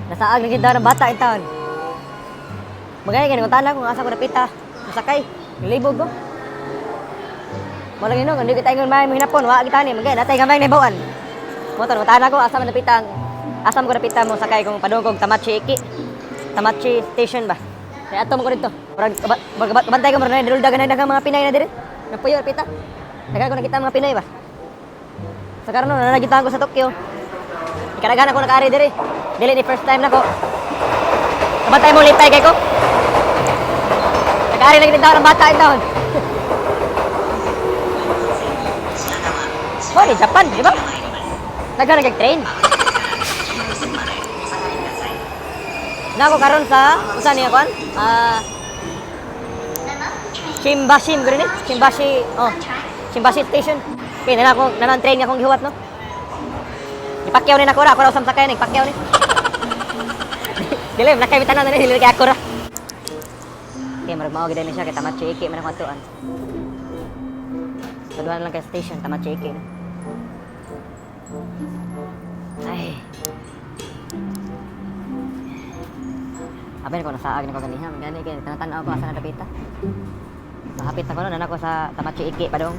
Nasaag na gid daw ng bata in taon. Magay gani utana kung asa ko napita. Masakay, nilibog ko. Wala gino, hindi kita ingon may hinapon, wa kita ni, magay natay gamay na bawaan. Motor utana ko asa man napita. Asam ko napita mo sakay kung padungog Tamachi Iki. Tamachi station ba? Kaya ato mo ko dito. Bantay ko mo na duldagan na dagang mga Pinay na diri. Napuyo pita. Dagan ko nakita mga Pinay ba? Sa karon na nagitaan ko sa Tokyo. Ikadaghan ako nakaari diri. Dili ni first time nako. Kabantay mo lipay kay ko. Nakaari lagi din daw ng bata in taon. Oh, di Japan, di ba? Daghan nag-train. Nako karon sa usa niya kon? Shimbashi mo ni? Shimbashi, oh. Shimbashi station. Okay, na ako naman train akong gihuwat no. Ipakyaw ni nako ra, ako ra usam sakay ni ipakyaw ni. Dili nakay bitanan na ni dili kay ako ra. Okay, marag mao gid ni siya kay Tamachi Iki man ako atuan. Saduhan lang kay station Tamachi Iki. Ay. Abay ko nasaag ni ko ganiha, gani kay tanatan-aw ko asa na dapita. Mahapit na ko na ako sa Tamachi Iki padong.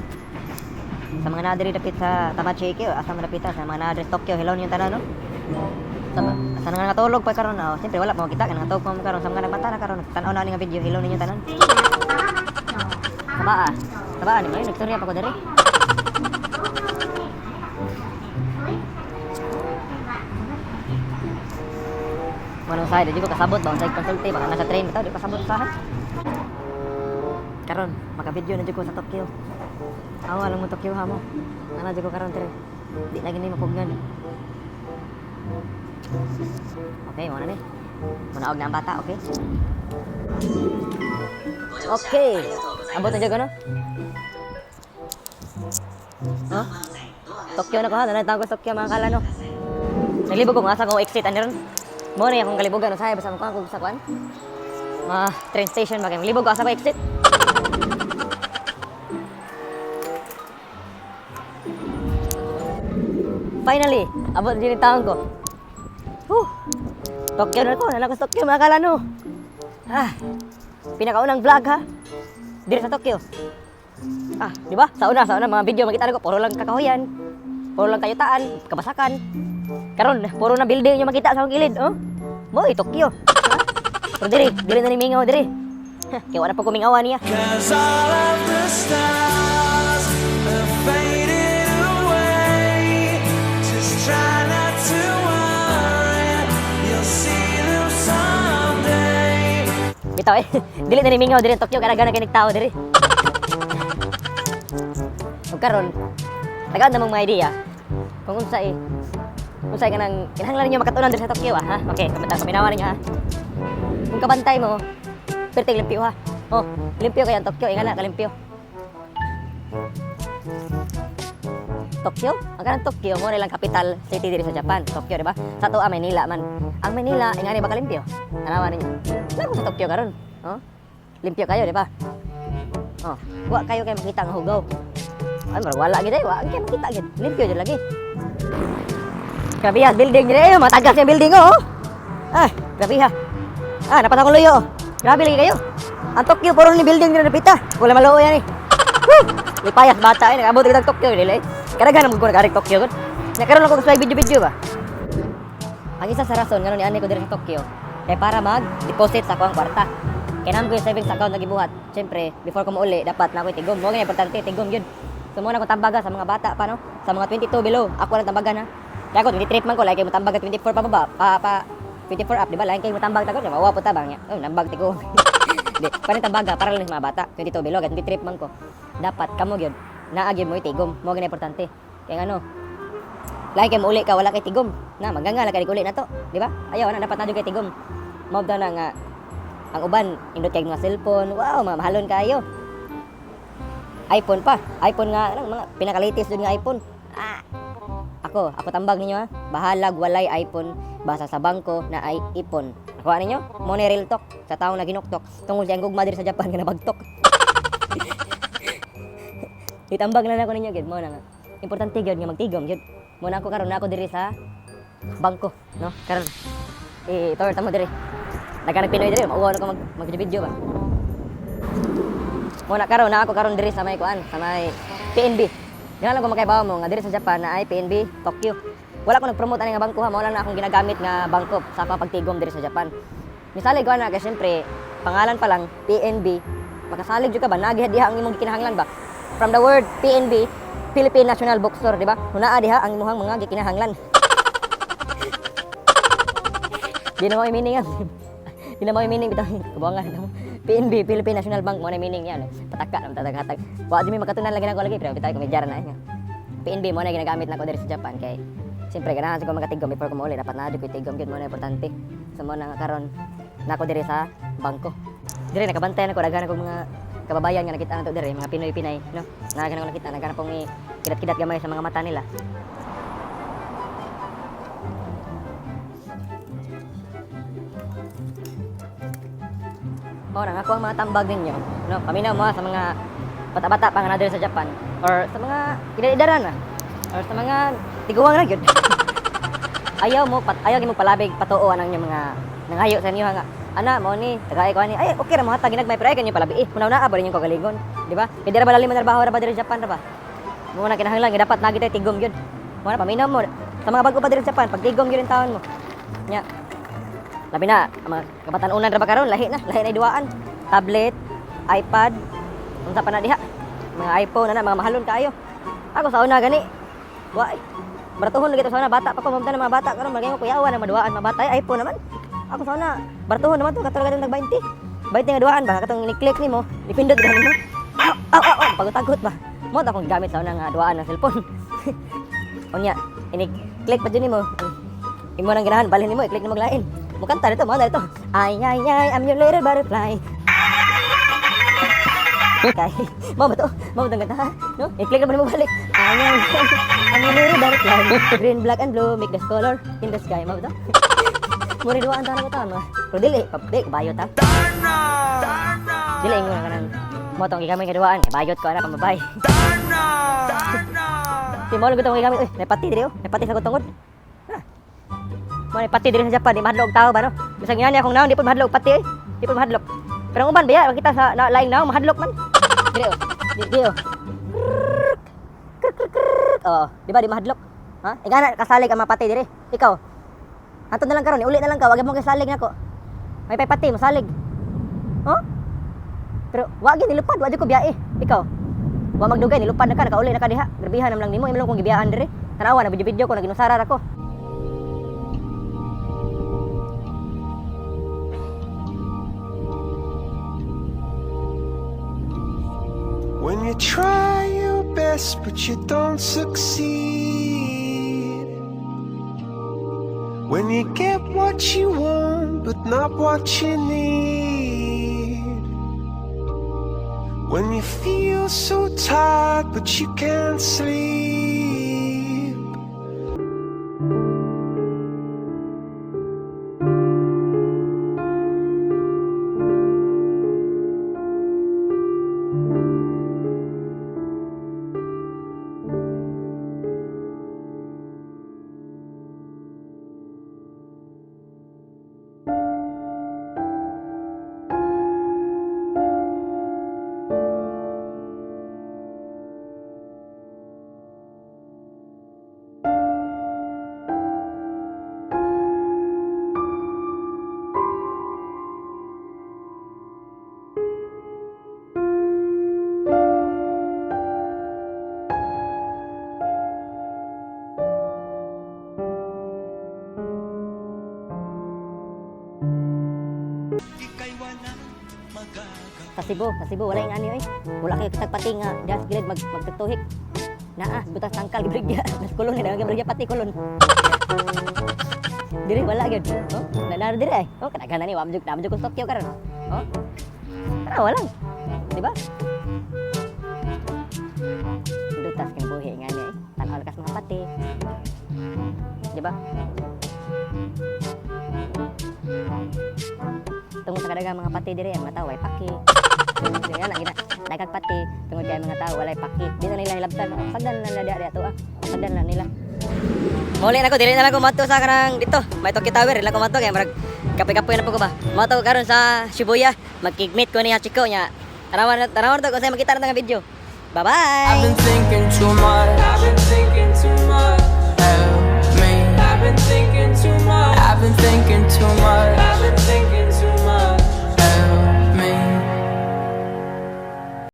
Sa mga nadiri dapit sa Tamachi Iki, asa man dapita sa mga nadiri Tokyo, hilaw niyo tanan no. Sa nga natulog pa karon na, siyempre wala mo kita kan natulog pa mo karon sa mga nagbanta na karon, tan-aw na ni nga video, hilaw ninyo tanan. Sabaa ni may nagstorya pa ko diri. Manong side, di ko kasabot ba unsay konsulti baka nasa train bitaw di kasabot usahan. Karon maka-video na jud ko sa Tokyo. Awa lang mo Tokyo ha mo. Ana jud ko karon dire. Di na gini mapugnan. Okay, mo na ni. Manaog na ang bata, okay? Okay. Abot na jud ko no? Huh? Tokyo na ko ha, nanay tawag ko Tokyo mga kala no. Naglibog ko nga sa kong exit ani ron. Mo na akong kalibugan usahay basta mo ko sa kwan. Train station bagay. Libog ko asa ko exit. Finally, abot din yung taon ko. Tokyo na ko, nalakos Tokyo mga kala no. Pinakaunang vlog ha. Diri sa Tokyo. Di ba? Sa una mga video makita ko puro lang kakahuyan. Puro lang kayutaan, kabasakan. Karon, puro na building yung makita sa akong gilid, oh. Boy, Tokyo. Pero diri na ni mingaw diri. Kaya wala pa ko mingawan niya. Cause all of the stars have faded away. Just try not to worry, you'll see them someday. Bitaw dili na ni mingaw diri Tokyo kada gana kay tao diri. Ug karon, tagaan na mong mga idea. Kung unsay kanang kinahanglan ninyo makatunan diri sa Tokyo ha. Okay, kaminawan ninyo ha. Kung kabantay mo, perting limpyo ha. Oh, limpyo kaya ang Tokyo, ingana kalimpyo. Tokyo? Ang kanang Tokyo mo nilang capital city diri sa Japan, Tokyo, di ba? Sa tuwa Manila man. Ang Manila ingani ba kalimpyo? Tanawan ninyo. Laro sa Tokyo karon, oh. Limpyo kayo, di ba? Oh, wa kayo kay makita ang hugaw. Ay, marag wala gid ay, wa kay makita gid. Limpyo jud lagi. Grabe ha, building nila yun, matagas yung building oh. Grabe ha. Napasa kong luyo oh. Grabe lagi kayo. Ang Tokyo, puro ni building nila napita. Wala maloo yan eh. Lipayas bata eh, nag-abot kita Tokyo nila eh. Karagan naman ko nag-arik Tokyo ko. Nakaroon ako sa video-video ba? Ang isa sa rason, nga ni ani ko dito sa Tokyo, ay para mag-deposit sa akong kwarta. Kaya naman ko yung savings account na gibuhat. Siyempre, before ko mauli, dapat na ako itigom. Huwag nga importante, tigom yun. So muna akong tambaga sa mga bata pa no? Sa mga 22 below, ako lang tambagan ha. Kaya ako, 23 man ko, like kayo matambag at 24 pa baba, 24 up, di ba? Like kayo matambag na ko, mawawa po tabang niya. Nambag tiko. Di, parin tambaga, para lang sa mga bata, 22 below, at 23 man ko. Dapat, kamo yun, naagyan mo itigom, mo gina importante. Kaya ano, like kayo mauli ka, wala kay tigom. Na, magangala ka uli na to, di ba? Ayaw na, dapat na kay tigom. Mawag daw na nga, ang uban, indot kay mga cellphone, wow, mahalon kayo. iPhone pa, iPhone nga, mga pinakalitis doon nga iPhone. Ako tambag ninyo ha. Bahalag walay iPhone, basa sa bangko na ay ipon. Nakuha ninyo? Mo ni real talk sa taong na ginuktok tungkol sa gugma diri sa Japan nga nabagtok. Itambag na ako ninyo gid mo na nga. Importante gyud nga magtigom gyud. Mo na ako karon na ako diri sa bangko, no? Karon i-tour ta mo diri. Nagkanang Pinoy diri, mauwaw na ko mag-video ba. Muna karon na ako karon diri sa may kuan, sa may PNB. Yan lang ko makaibaw mo nga diri sa Japan na ay PNB Tokyo. Wala ko nag-promote ani nga bangko ha, mao lang na akong ginagamit nga bangko sa pagtigom diri sa Japan. Misali ko na kay syempre pangalan pa lang PNB, makasalig jud ka ba nagiha ang imong gikinahanglan ba? From the word PNB, Philippine National Bookstore, di ba? Hunaa diha ang imong mga gikinahanglan. Di na mo i-meaning yan. Di na mo i-meaning bitaw. Kubuangan ito. PNB, Philippine National Bank, mo na meaning yan. Pataka naman tatag-hatag. Wa di mi makatunan lagi nako lagi pero bitaw ko medyara na yan. PNB mo na ginagamit nako diri sa Japan kay siyempre ganahan sa ko magatigom before ko mauli dapat na ko tigom gyud mo na importante. So mo na karon nako diri sa bangko. Diri nakabantayan ako daghan ako mga kababayan nga nakita nato diri mga Pinoy-Pinay, no. Nagana ko nakita nagana pong kidat-kidat gamay sa mga mata nila. O, ako ang mga tambag ninyo, no? Paminaw mo sa mga bata-bata pa nga na diri sa Japan or sa mga edad-edaran na or sa mga tiguwang ra gyud. ayaw gyud mo palabig patuo anang inyong mga nangayo sa inyo nga. Ana mo ni tagay ko ani ay okay ra mo hatag ginagmay pero ay kanyo palabi kunaw naa ba rin yung kagalingon, di ba? Kay dira balalim man trabaho ra ba diri sa Japan ra ba? Mo na kinahanglan nga dapat nagitay tigom gyud. Mo na paminaw mo sa mga bago pa diri sa Japan pag tigom gyud ang taon mo. Nya. Labi na, ang mga kabatan-unan ra ba karon lahi na duaan. Tablet, iPad, unsa pa na diha. Mga iPhone na mga mahalon kaayo. Ako sa una gani. Wa baratuhon lagi to sa una bata pa ko mamta na mga bata karon magay ko kuyawan na maduaan mga bata ay iPhone naman. Ako sa una baratuhon naman to katulad nag 20. 20 nga duaan ba katong ni-click nimo, ipindot gani mo. Aw, pagutagot ba. Mo ta kong gamit sa una nga duaan ng cellphone. Unya, ini-click pa jud nimo. Imo nang ganahan balhin nimo i-click na maglain. Mukanta nito, mga nito. Ay, I'm your little butterfly. Okay. Mau ba to? Mau ba ganda? No? I-click naman mo balik. Ay, I'm your little butterfly. Green, black, and blue, make the color in the sky. Mau ba to? Muri duaan tayo ko taon. Pero dili, bayot ha. Dili, ingo na ka ng motong gigamay nga duaan. Bayot ko na, pamabay. Di mo lang gutong gigamay. Uy, may pati diri oh. May pati sa gutongod. May pati diri sa Japan, di mahadlok tao ba no? Bisag nga niya kung naon di pud mahadlok pati eh. Di pud mahadlok. Pero ang uban biya kita sa laing naon mahadlok man. Diri oh. Diri oh. Oh, di ba di mahadlok? Ha? Ingana kasalig ang mga pati diri. Ikaw. Anton na lang karon, uli na lang ka, wag mo kasalig nako. May pati masalig. Oh? Pero wag gyud nilupad, wag ko biya eh. Ikaw. Wa magdugay nilupad na ka, nakauli na ka diha. Grabihan nam lang nimo, imong kong gibiyaan diri. Tanawa na video ko naginusara ra ko. When you try your best but you don't succeed, when you get what you want but not what you need, when you feel so tired but you can't sleep, Sa Cebu wala yung ano eh. Wala kayo kitagpati nga das gilid magtutuhik. Naa, butas tangkal gibrigya. Nas kulon ni gibrigya pati kulon. Diri wala gyud. Oh, nanar diri ay. Oh, kadaghan ni wamjuk ko Tokyo karon. Oh. Tara wala. Di ba? Dutas kang buhi nga ni. Tanaw lakas mga pati. Di ba? Tungod sa kadagang mga pati diri ang mga tao ay paki. Kaya lang daghang pati tungod kay mga tao walay paki. Di na nila hilabtan. Sagdan na nila diha to ah. Sagdan na nila. Muli na ko, dili na lang ko mato sa kanang dito. May Tokyo Tower, dili lang ko mato kaya marag kape-kape na po ko ba. Mato ko karon sa Shibuya, magkigmeet ko ni Hachiko nya. Tanawan to kung saan makita na nga video. Bye-bye! I've been thinking too much. I've been thinking too much. Help me. I've been thinking too much. I've been thinking too much.